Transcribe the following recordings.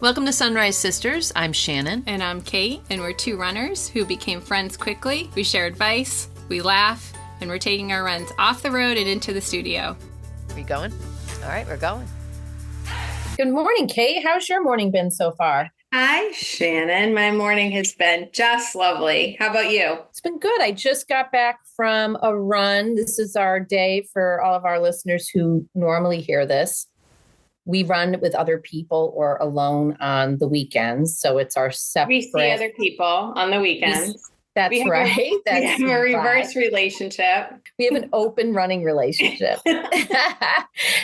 Welcome to Sunrise Sisters. I'm Shannon. And I'm Kate, and we're two runners who became friends quickly. We share advice, we laugh, and we're taking our runs off the road and into the studio. Are we going? All right, we're going. Good morning, Kate. How's your morning been so far? Hi, Shannon. My morning has been just lovely. How about you? It's been good. I just got back from a run. This is our day for all of our listeners who normally hear this. We run with other people or alone on the weekends. So it's our separate. We see other people on the weekends. That's right. We have a reverse relationship. We have an open running relationship.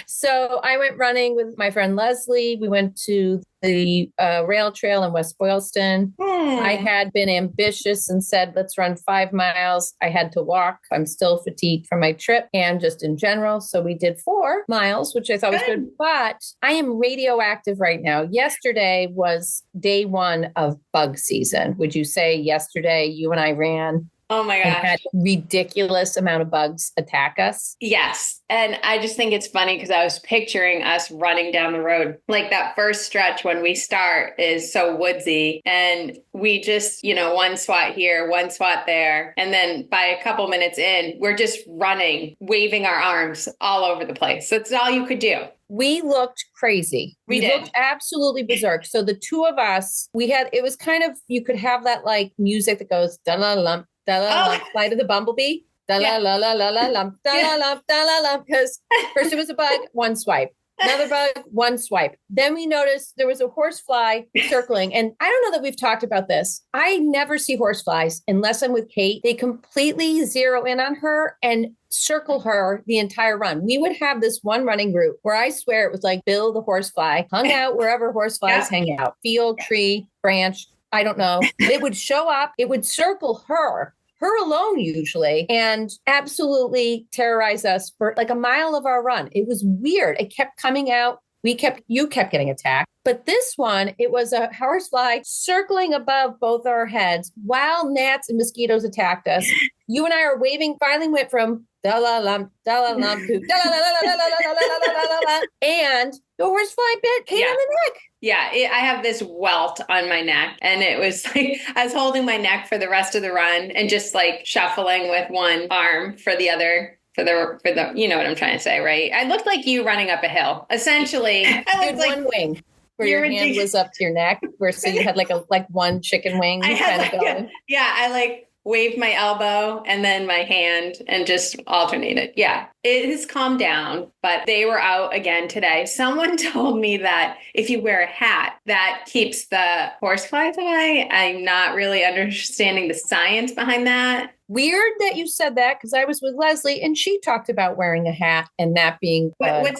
So I went running with my friend Leslie. We went to the rail trail in West Boylston. I had been ambitious and said, let's run 5 miles. I had to walk. I'm still fatigued from my trip and just in general. So we did 4 miles, which I thought was good. But I am radioactive right now. Yesterday was day 1 of bug season. Would you say yesterday you and I ran? Oh my gosh. And had a ridiculous amount of bugs attack us? Yes. And I just think it's funny because I was picturing us running down the road. Like that first stretch when we start is so woodsy and we just, one swat here, one swat there. And then by a couple minutes in, we're just running, waving our arms all over the place. That's all you could do. We looked crazy. We looked absolutely berserk. So the two of us, it was kind of, you could have that like music that goes, da-la-lump, da-la-lump, flight of the bumblebee, da-la-la-la-la-la-lump, da-la-lump, da-la-lump, because first it was a bug, 1 swipe. Another bug, 1 swipe. Then we noticed there was a horsefly circling. And I don't know that we've talked about this. I never see horseflies unless I'm with Kate. They completely zero in on her and circle her the entire run. We would have this one running route where I swear it was like Bill the horsefly hung out wherever horseflies hang out. Field, tree, branch, I don't know. It would show up. It would circle her alone usually, and absolutely terrorize us for like a mile of our run. It was weird. It kept coming out. You kept getting attacked. But this one, it was a horsefly circling above both our heads while gnats and mosquitoes attacked us. You and I are waving, finally went from da-la-lump to da-la-la-la-la-la-la-la-la-la-la-la-la, and the horsefly bit came on the neck. Yeah, I have this welt on my neck, and it was like I was holding my neck for the rest of the run and just like shuffling with one arm for the other. For the, you know what I'm trying to say, right? I looked like you running up a hill. Essentially, I looked like one wing where your hand was up to your neck, where so you had like one chicken wing kind of going. I like waved my elbow and then my hand and just alternated. Yeah, it has calmed down, but they were out again today. Someone told me that if you wear a hat, that keeps the horseflies away. I'm not really understanding the science behind that. Weird that you said that because I was with Leslie and she talked about wearing a hat and that being why?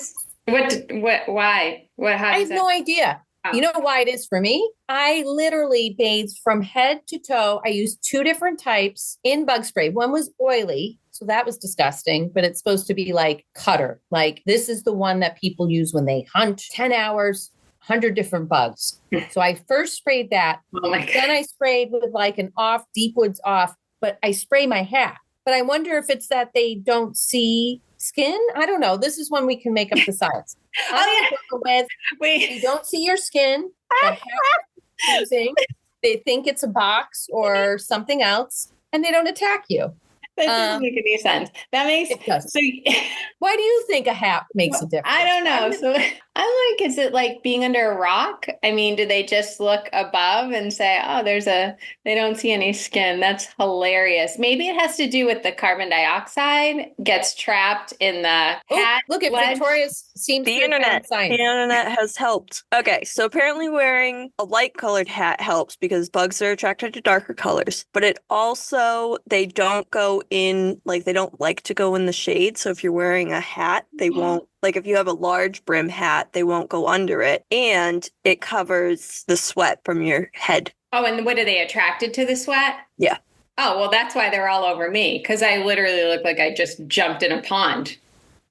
I have no idea. You know why it is for me? I literally bathed from head to toe. I used 2 different types in bug spray. One was oily, so that was disgusting, but it's supposed to be like cutter. Like this is the one that people use when they hunt 10 hours, 100 different bugs. So I first sprayed that. Oh my God. Then I sprayed with like an off, deep woods off, but I spray my hat. But I wonder if it's that they don't see skin. I don't know. This is when we can make up the science. They don't see your skin. They think it's a box or something else, and they don't attack you. That doesn't make any sense. That makes sense. So, why do you think a hat makes a difference? I don't know. So I'm like, is it like being under a rock? I mean, do they just look above and say, oh, they don't see any skin? That's hilarious. Maybe it has to do with the carbon dioxide gets trapped in the hat. Look at Victoria's seems the internet. The internet has helped. Okay, so apparently wearing a light colored hat helps because bugs are attracted to darker colors, but it also, they don't go in, like they don't like to go in the shade. So if you're wearing a hat, they won't, like if you have a large brim hat, they won't go under it. And it covers the sweat from your head. Oh, and what are they attracted to the sweat? Yeah. Oh, well, that's why they're all over me. Because I literally look like I just jumped in a pond.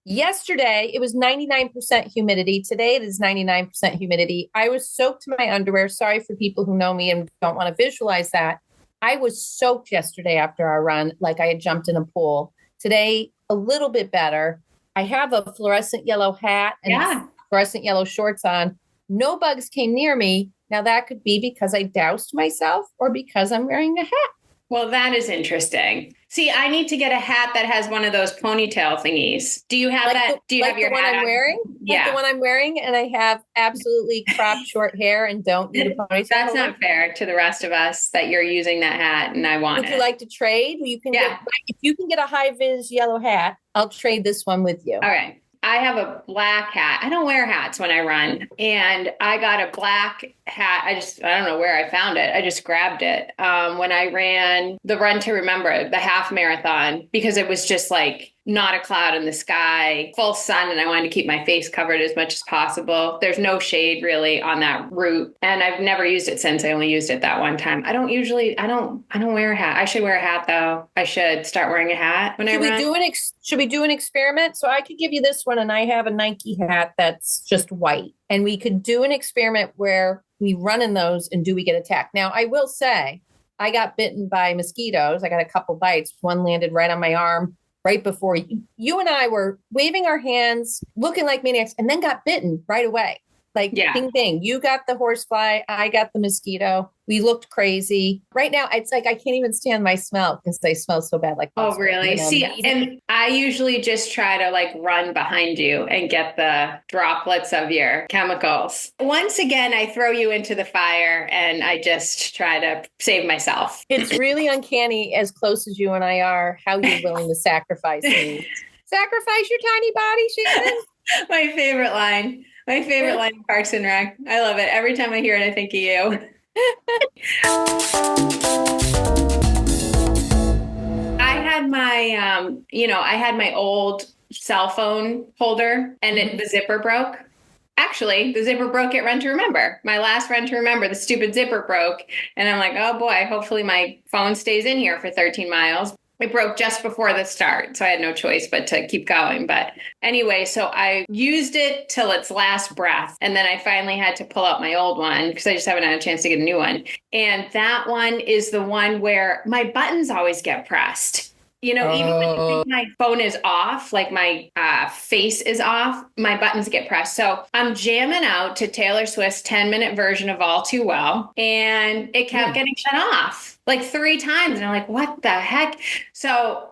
Yesterday, it was 99% humidity. Today, it is 99% humidity. I was soaked to my underwear. Sorry for people who know me and don't want to visualize that. I was soaked yesterday after our run, like I had jumped in a pool. Today, a little bit better. I have a fluorescent yellow hat and fluorescent yellow shorts on. No bugs came near me. Now that could be because I doused myself or because I'm wearing a hat. Well, that is interesting. See, I need to get a hat that has one of those ponytail thingies. Do you have that? Do you have your one hat I'm on? wearing? Yeah. Like the one I'm wearing, and I have absolutely cropped short hair and don't need a ponytail. That's not fair to the rest of us that you're using that hat and I want Would it. you like to trade? You can get, if you can get a high vis yellow hat, I'll trade this one with you. All right. I have a black hat. I don't wear hats when I run. And I got a black hat. I don't know where I found it. I just grabbed it when I ran the Run to Remember, the half marathon, because it was just like not a cloud in the sky, full sun. And I wanted to keep my face covered as much as possible. There's no shade really on that route. And I've never used it since. I only used it that one time. I don't wear a hat. I should wear a hat though. I should start wearing a hat when I run. Should we do an experiment? So I could give you this one and I have a Nike hat that's just white. And we could do an experiment where we run in those and do we get attacked? Now, I will say I got bitten by mosquitoes. I got a couple bites. One landed right on my arm right before you and I were waving our hands, looking like maniacs, and then got bitten right away. Like, ding, ding. You got the horsefly. I got the mosquito. We looked crazy. Right now, it's like I can't even stand my smell because they smell so bad. Like, oh, really? See, and I usually just try to like run behind you and get the droplets of your chemicals. Once again, I throw you into the fire and I just try to save myself. It's really uncanny, as close as you and I are, how you're willing to sacrifice me. Sacrifice your tiny body, Shannon. My favorite line. My favorite line in Parks and Rec. I love it. Every time I hear it, I think of you. I had my old cell phone holder and the zipper broke. Actually, the zipper broke at Run to Remember. My last Run to Remember, the stupid zipper broke. And I'm like, oh boy, hopefully my phone stays in here for 13 miles. It broke just before the start, so I had no choice but to keep going. But anyway, so I used it till its last breath. And then I finally had to pull out my old one because I just haven't had a chance to get a new one. And that one is the one where my buttons always get pressed. You know, even when you think my phone is off, like my face is off, my buttons get pressed. So I'm jamming out to Taylor Swift's 10-minute version of All Too Well, and it kept getting shut off like 3 times. And I'm like, what the heck? So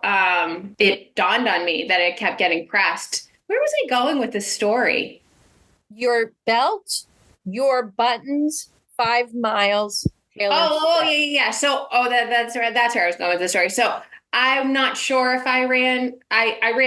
it dawned on me that it kept getting pressed. Where was I going with this story? Your belt, your buttons, 5 miles. Taylor yeah. So, that's where I was going with the story. So I'm not sure if I ran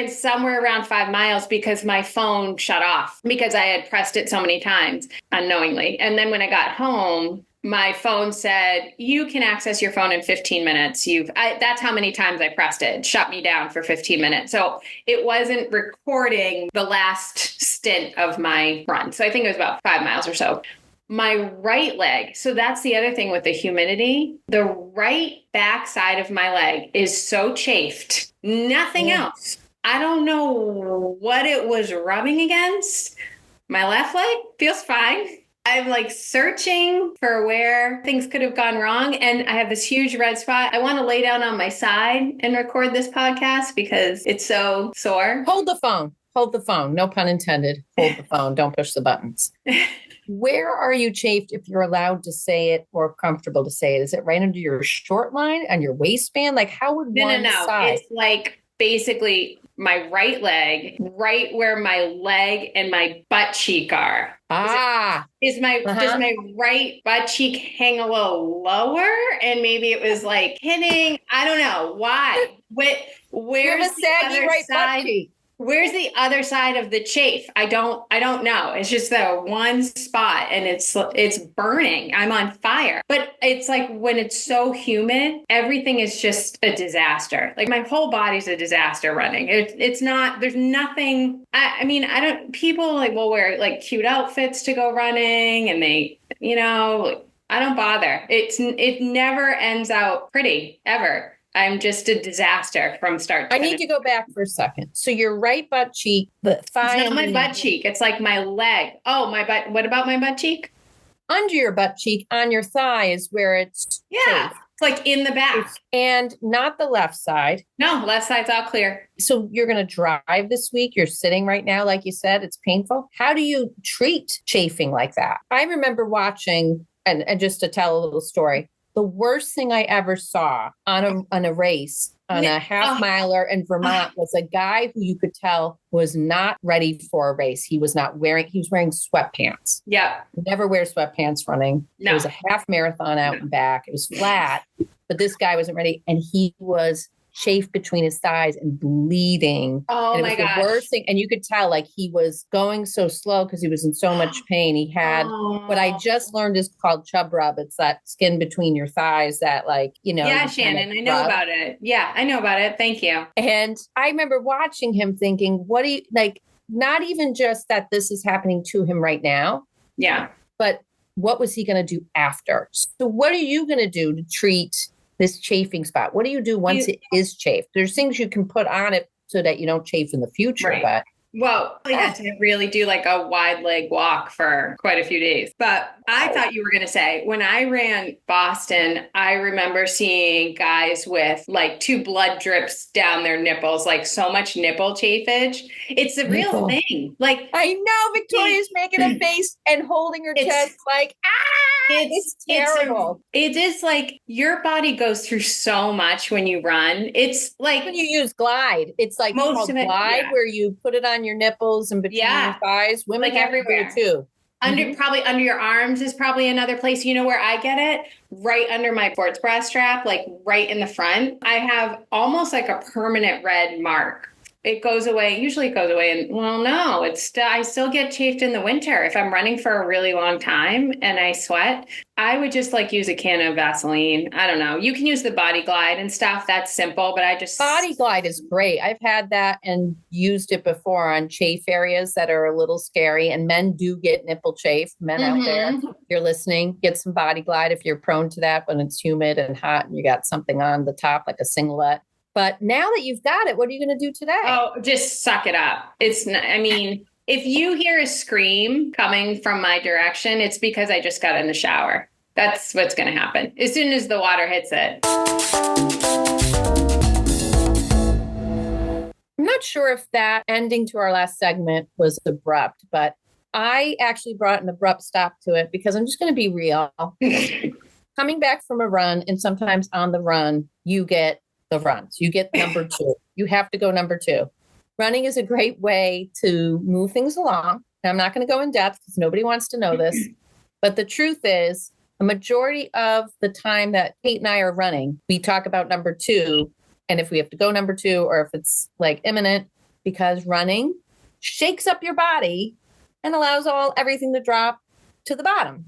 somewhere around 5 miles because my phone shut off because I had pressed it so many times unknowingly. And then when I got home, my phone said, you can access your phone in 15 minutes. That's how many times I pressed it. It shut me down for 15 minutes. So it wasn't recording the last stint of my run. So I think it was about 5 miles or so. My right leg. So that's the other thing with the humidity. The right back side of my leg is so chafed. Nothing else. I don't know what it was rubbing against. My left leg feels fine. I'm like searching for where things could have gone wrong. And I have this huge red spot. I want to lay down on my side and record this podcast because it's so sore. Hold the phone. Hold the phone. No pun intended. Hold the phone. Don't push the buttons. Where are you chafed, if you're allowed to say it or comfortable to say it? Is it right under your short line and your waistband? Like, how would one side? It's like basically my right leg, right where my leg and my butt cheek are. Does my right butt cheek hang a little lower? And maybe it was like hitting. I don't know why. Where's the saggy right butt cheek? Where's the other side of the chafe? I don't know. It's just the one spot and it's burning. I'm on fire. But it's like when it's so humid, everything is just a disaster. Like my whole body's a disaster running. It's not, there's nothing. People like will wear like cute outfits to go running and they, I don't bother. It never ends out pretty ever. I'm just a disaster from start to finish. I need to go back for a second. So your right butt cheek, the thigh. It's not my butt cheek. It's like my leg. Oh, my butt. What about my butt cheek? under your butt cheek, on your thigh is where it's Yeah. safe. It's like in the back. And not the left side. No, left side's all clear. So you're going to drive this week. You're sitting right now, like you said, it's painful. How do you treat chafing like that? I remember watching, and just to tell a little story, the worst thing I ever saw on a race, on a half miler in Vermont, was a guy who you could tell was not ready for a race. He was wearing sweatpants. Yeah. Never wear sweatpants running. No. It was a half marathon out and back. It was flat, but this guy wasn't ready. And he was chafed between his thighs and bleeding. Oh and it my was gosh. the worst thing. And you could tell like he was going so slow because he was in so much pain. He had what I just learned is called chub rub. It's that skin between your thighs that Yeah, Shannon, I know about it. Yeah, I know about it. Thank you. And I remember watching him thinking, what do you not even just that this is happening to him right now. Yeah. But what was he going to do after? So what are you going to do to treat this chafing spot? What do you do once it is chafed? There's things you can put on it so that you don't chafe in the future. Right. But Well, I had to really do like a wide leg walk for quite a few days. But I thought you were going to say, when I ran Boston, I remember seeing guys with like 2 blood drips down their nipples, like so much nipple chafage. It's a real thing. Like, I know Victoria's making a face and holding her chest like, it's terrible. It is like your body goes through so much when you run. It's like when you use Glide, it's like most of it, Glide, where you put it on your nipples and between your thighs. Women like everywhere too. Probably under your arms is probably another place. You know where I get it? Right under my sports bra strap, like right in the front. I have almost like a permanent red mark. It goes away. Usually it goes away. And well, no, I still get chafed in the winter. If I'm running for a really long time and I sweat, I would just like use a can of Vaseline. I don't know. You can use the Body Glide and stuff. That's simple, but Body Glide is great. I've had that and used it before on chafe areas that are a little scary. And men do get nipple chafe. Men out there, if you're listening, get some Body Glide if you're prone to that when it's humid and hot and you got something on the top like a singlet. But now that you've got it, what are you going to do today? Oh, just suck it up. It's not, I mean, if you hear a scream coming from my direction, it's because I just got in the shower. That's what's going to happen as soon as the water hits it. I'm not sure if that ending to our last segment was abrupt, but I actually brought an abrupt stop to it because I'm just going to be real. Coming back from a run, and sometimes on the run, you get the runs. You get number 2. You have to go number 2. Running is a great way to move things along. And I'm not going to go in depth because nobody wants to know this. But the truth is, a majority of the time that Kate and I are running, we talk about number 2. And if we have to go number 2 or if it's like imminent, because running shakes up your body and allows everything to drop to the bottom.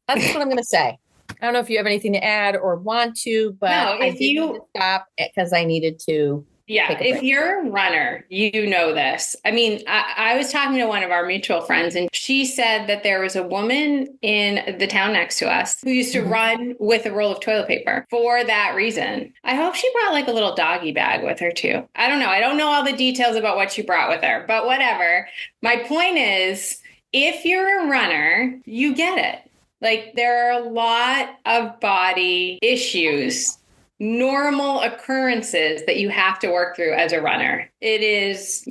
That's what I'm going to say. I don't know if you have anything to add or want to, but I did stop because I needed to. Yeah, if you're a runner, you know this. I mean, I was talking to one of our mutual friends, and she said that there was a woman in the town next to us who used to run with a roll of toilet paper for that reason. I hope she brought like a little doggy bag with her too. I don't know. I don't know all the details about what she brought with her, but whatever. My point is, if you're a runner, you get it. Like, there are a lot of body issues, normal occurrences that you have to work through as a runner. It is,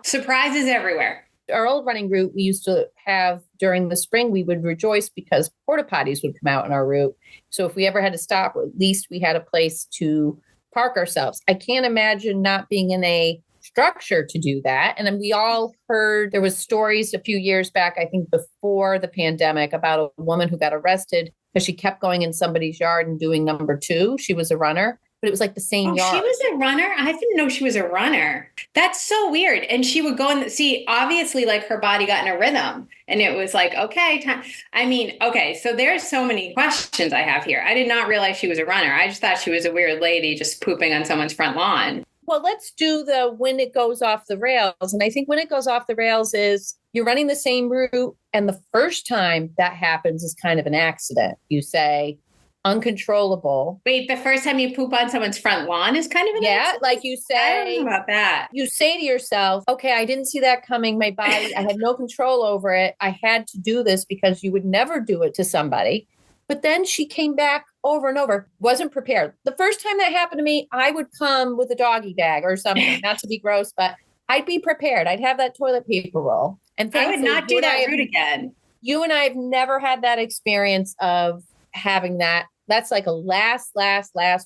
surprises everywhere. Our old running route we used to have during the spring, we would rejoice because porta potties would come out in our route. So if we ever had to stop, at least we had a place to park ourselves. I can't imagine not being in a structure to do that. And then we all heard, there was stories a few years back, I think before the pandemic, about a woman who got arrested because she kept going in somebody's yard and doing number 2. She was a runner, but it was like the same yard. She was a runner? I didn't know she was a runner. That's so weird. And she would go and see, obviously, like her body got in a rhythm and it was like, okay, time. I mean, okay, so there's so many questions I have here. I did not realize she was a runner. I just thought she was a weird lady just pooping on someone's front lawn. Well, let's do the when it goes off the rails. And I think when it goes off the rails is you're running the same route. And the first time that happens is kind of an accident. You say, uncontrollable. Wait, the first time you poop on someone's front lawn is kind of an accident? Like you I don't say know about that. you say to yourself, okay, I didn't see that coming. My body, I had no control over it. I had to do this because you would never do it to somebody. But then she came back over and over, wasn't prepared. The first time that happened to me, I would come with a doggy bag or something, not to be gross, but I'd be prepared. I'd have that toilet paper roll. And I would not do that route again. You and I have never had that experience of having that. That's like a last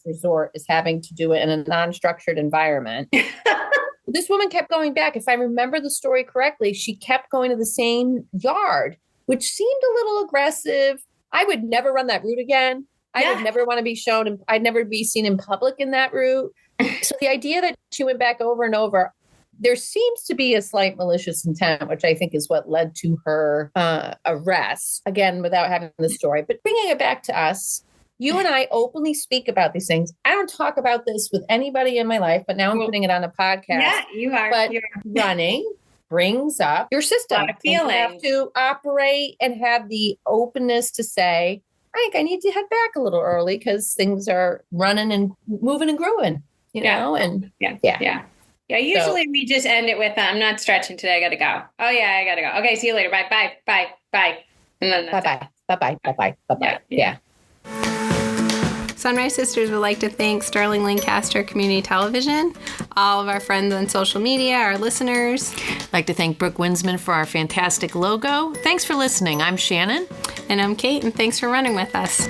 resort, is having to do it in a non-structured environment. This woman kept going back. If I remember the story correctly, she kept going to the same yard, which seemed a little aggressive. I would never run that route again. I would never want to be shown. I'd never be seen in public in that route. So the idea that she went back over and over, there seems to be a slight malicious intent, which I think is what led to her arrest, again, without having the story. But bringing it back to us, you and I openly speak about these things. I don't talk about this with anybody in my life, but now I'm putting it on a podcast. Yeah, you are. But running brings up your system. You have to operate and have the openness to say, I think I need to head back a little early because things are running and moving and growing, you know? And yeah. Usually we just end it with, I'm not stretching today. I got to go. Oh yeah, I got to go. Okay. See you later. Bye. And then bye. Yeah. Sunrise Sisters would like to thank Sterling-Lancaster Community Television, all of our friends on social media, our listeners. I'd like to thank Brooke Winsman for our fantastic logo. Thanks for listening. I'm Shannon. And I'm Kate, and thanks for running with us.